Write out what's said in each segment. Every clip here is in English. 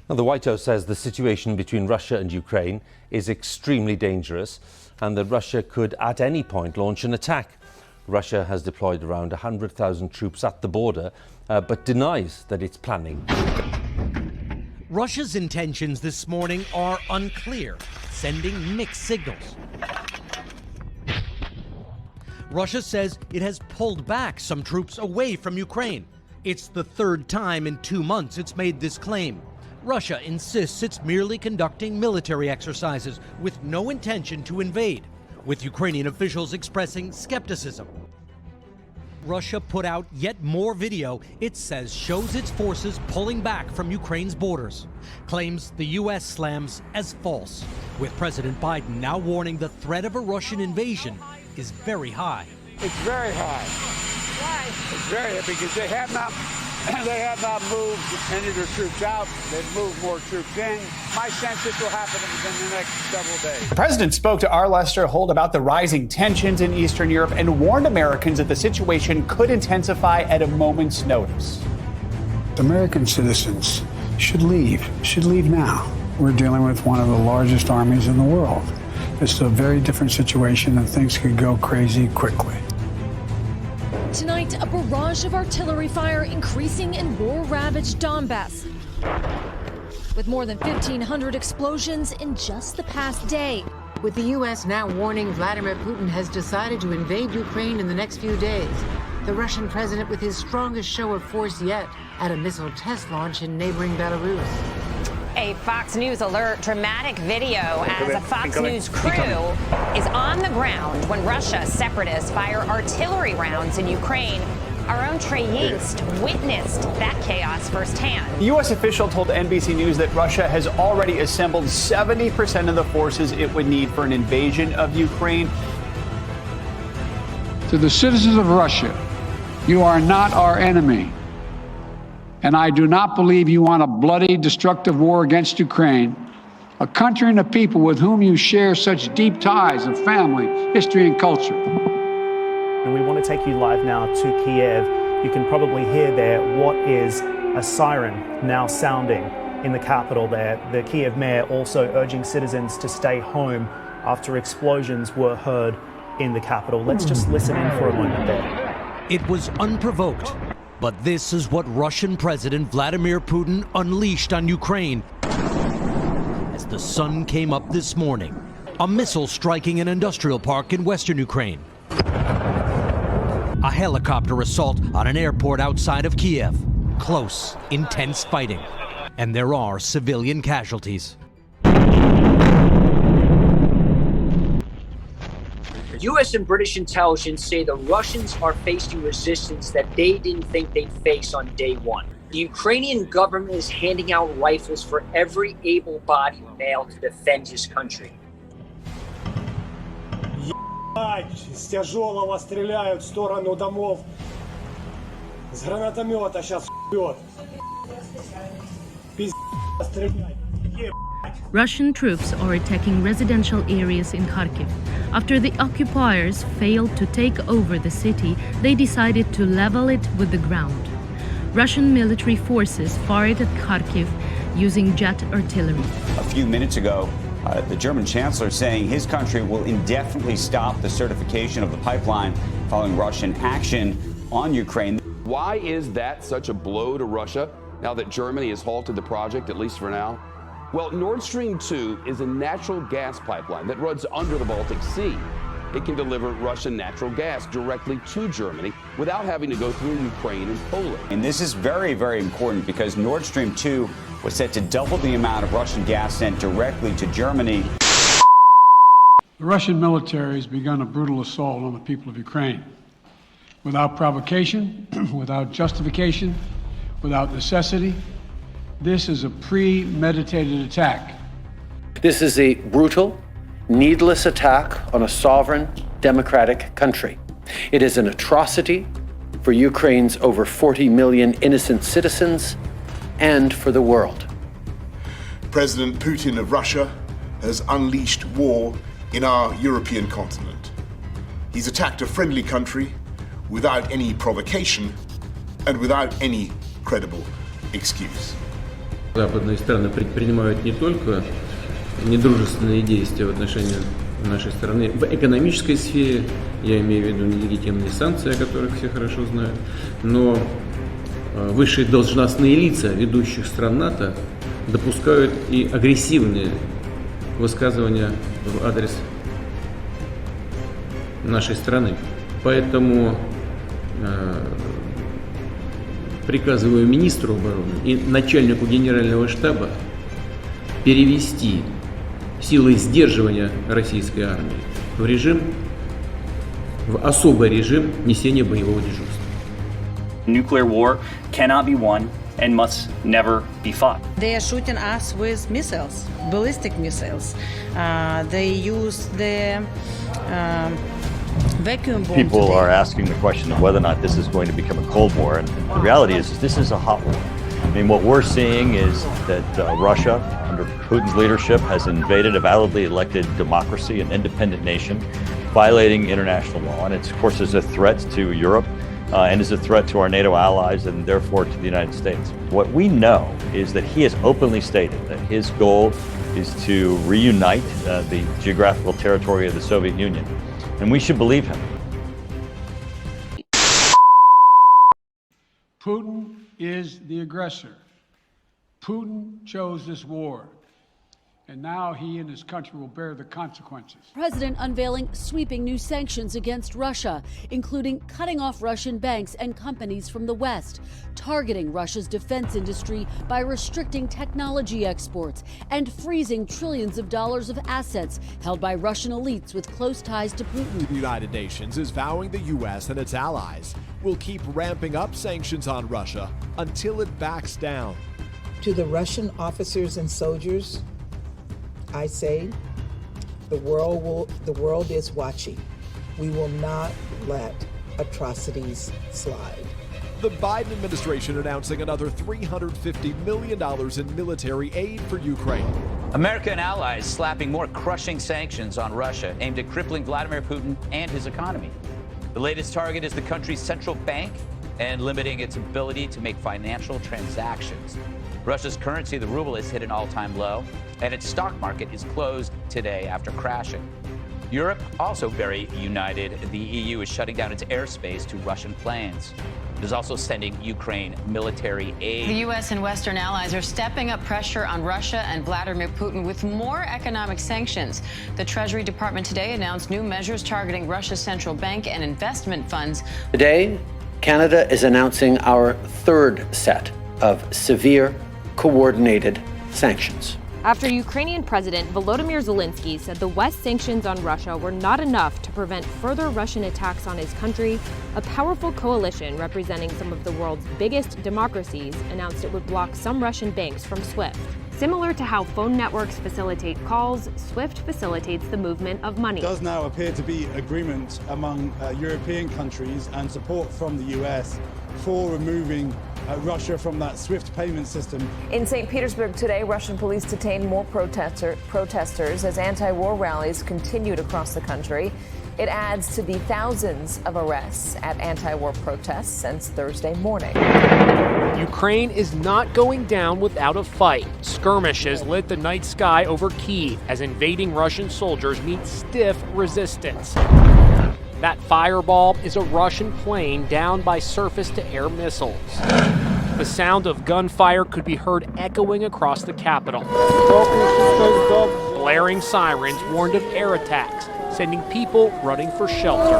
Now, the White House says the situation between Russia and Ukraine is extremely dangerous and that Russia could at any point launch an attack. Russia has deployed around 100,000 troops at the border, but denies that it's planning. Russia's intentions this morning are unclear, sending mixed signals. Russia says it has pulled back some troops away from Ukraine. It's the third time in 2 months it's made this claim. Russia insists it's merely conducting military exercises with no intention to invade, with Ukrainian officials expressing skepticism. Russia put out yet more video it says shows its forces pulling back from Ukraine's borders, claims the U.S. slams as false, with President Biden now warning the threat of a Russian invasion is very high. It's very high. Why? It's very high because they have not moved any of their troops out. They've moved more troops in. My sense this will happen within the next several days. The president spoke to our Lester Holt about the rising tensions in Eastern Europe and warned Americans that the situation could intensify at a moment's notice. American citizens should leave now. We're dealing with one of the largest armies in the world. It's a very different situation and things could go crazy quickly. Tonight, a barrage of artillery fire increasing in war-ravaged Donbass, with more than 1,500 explosions in just the past day. With the U.S. now warning Vladimir Putin has decided to invade Ukraine in the next few days, the Russian president with his strongest show of force yet at a missile test launch in neighboring Belarus. A Fox News alert, dramatic video as a Fox News crew is on the ground when Russia separatists fire artillery rounds in Ukraine. Our own Trey Yingst witnessed that chaos firsthand. The U.S. official told NBC News that Russia has already assembled 70% of the forces it would need for an invasion of Ukraine. To the citizens of Russia, you are not our enemy. And I do not believe you want a bloody, destructive war against Ukraine, a country and a people with whom you share such deep ties of family, history, and culture. And we want to take you live now to Kiev. You can probably hear there what is a siren now sounding in the capital there. The Kiev mayor also urging citizens to stay home after explosions were heard in the capital. Let's just listen in for a moment there. It was unprovoked. But this is what Russian President Vladimir Putin unleashed on Ukraine as the sun came up this morning. A missile striking an industrial park in western Ukraine. A helicopter assault on an airport outside of Kiev. Close, intense fighting. And there are civilian casualties. U.S. and British intelligence say the Russians are facing resistance that they didn't think they'd face on day one. The Ukrainian government is handing out rifles for every able-bodied male to defend his country. С тяжелого стреляют в сторону домов. С гранатомета сейчас бьет. Пиздец, стреляй. Russian troops are attacking residential areas in Kharkiv. After the occupiers failed to take over the city, they decided to level it with the ground. Russian military forces fired at Kharkiv using jet artillery. A few minutes ago, the German chancellor saying his country will indefinitely stop the certification of the pipeline following Russian action on Ukraine. Why is that such a blow to Russia now that Germany has halted the project, at least for now? Well, Nord Stream 2 is a natural gas pipeline that runs under the Baltic Sea. It can deliver Russian natural gas directly to Germany without having to go through Ukraine and Poland. And this is very, very important because Nord Stream 2 was set to double the amount of Russian gas sent directly to Germany. The Russian military has begun a brutal assault on the people of Ukraine. Without provocation, without justification, without necessity. This is a premeditated attack. This is a brutal, needless attack on a sovereign, democratic country. It is an atrocity for Ukraine's over 40 million innocent citizens and for the world. President Putin of Russia has unleashed war in our European continent. He's attacked a friendly country without any provocation and without any credible excuse. Западные страны предпринимают не только недружественные действия в отношении нашей страны в экономической сфере, я имею в виду нелегитимные санкции, о которых все хорошо знают, но высшие должностные лица ведущих стран НАТО допускают и агрессивные высказывания в адрес нашей страны. Поэтому приказываю министру обороны и начальнику генерального штаба перевести силы сдерживания российской армии в особый режим несения боевого дежурства. Nuclear war cannot be won and must never be fought. They are shooting us with missiles, ballistic missiles. They use the vacuum bomb. People are asking the question of whether or not this is going to become a Cold War, and the reality is this is a hot war. I mean, what we're seeing is that Russia, under Putin's leadership, has invaded a validly elected democracy, an independent nation, violating international law, and it's, of course, is a threat to Europe and is a threat to our NATO allies and therefore to the United States. What we know is that he has openly stated that his goal is to reunite the geographical territory of the Soviet Union, and we should believe him. Putin is the aggressor. Putin chose this war, and now he and his country will bear the consequences. President unveiling sweeping new sanctions against Russia, including cutting off Russian banks and companies from the West, targeting Russia's defense industry by restricting technology exports, and freezing trillions of dollars of assets held by Russian elites with close ties to Putin. The United Nations is vowing the U.S. and its allies will keep ramping up sanctions on Russia until it backs down. To the Russian officers and soldiers, I say, the world is watching. We will not let atrocities slide. The Biden administration announcing another $350 million in military aid for Ukraine. America and allies slapping more crushing sanctions on Russia aimed at crippling Vladimir Putin and his economy. The latest target is the country's central bank and limiting its ability to make financial transactions. Russia's currency, the ruble, has hit an all-time low, and its stock market is closed today after crashing. Europe also very united. The EU is shutting down its airspace to Russian planes. It is also sending Ukraine military aid. The U.S. and Western allies are stepping up pressure on Russia and Vladimir Putin with more economic sanctions. The Treasury Department today announced new measures targeting Russia's central bank and investment funds. Today, Canada is announcing our third set of severe, coordinated sanctions. After Ukrainian President Volodymyr Zelensky said the West's sanctions on Russia were not enough to prevent further Russian attacks on his country, a powerful coalition representing some of the world's biggest democracies announced it would block some Russian banks from SWIFT. Similar to how phone networks facilitate calls, SWIFT facilitates the movement of money. There does now appear to be agreement among European countries and support from the US for removing Russia from that SWIFT payment system. In St. Petersburg today, Russian police detained more protesters as anti-war rallies continued across the country. It adds to the thousands of arrests at anti-war protests since Thursday morning. Ukraine is not going down without a fight. Skirmishes lit the night sky over Kyiv as invading Russian soldiers meet stiff resistance. That fireball is a Russian plane downed by surface-to-air missiles. The sound of gunfire could be heard echoing across the capital. Blaring sirens warned of air attacks, sending people running for shelter.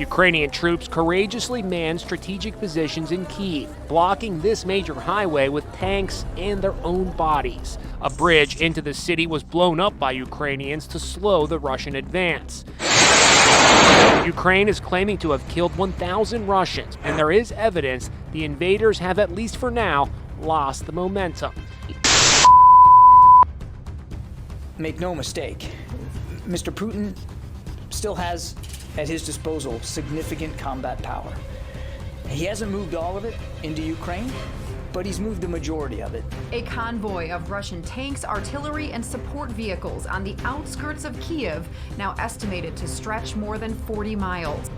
Ukrainian troops courageously manned strategic positions in Kyiv, blocking this major highway with tanks and their own bodies. A bridge into the city was blown up by Ukrainians to slow the Russian advance. Ukraine is claiming to have killed 1,000 Russians, and there is evidence the invaders have, at least for now, lost the momentum. Make no mistake, Mr. Putin still has at his disposal significant combat power. He hasn't moved all of it into Ukraine, but he's moved the majority of it. A convoy of Russian tanks, artillery, and support vehicles on the outskirts of Kyiv, now estimated to stretch more than 40 miles.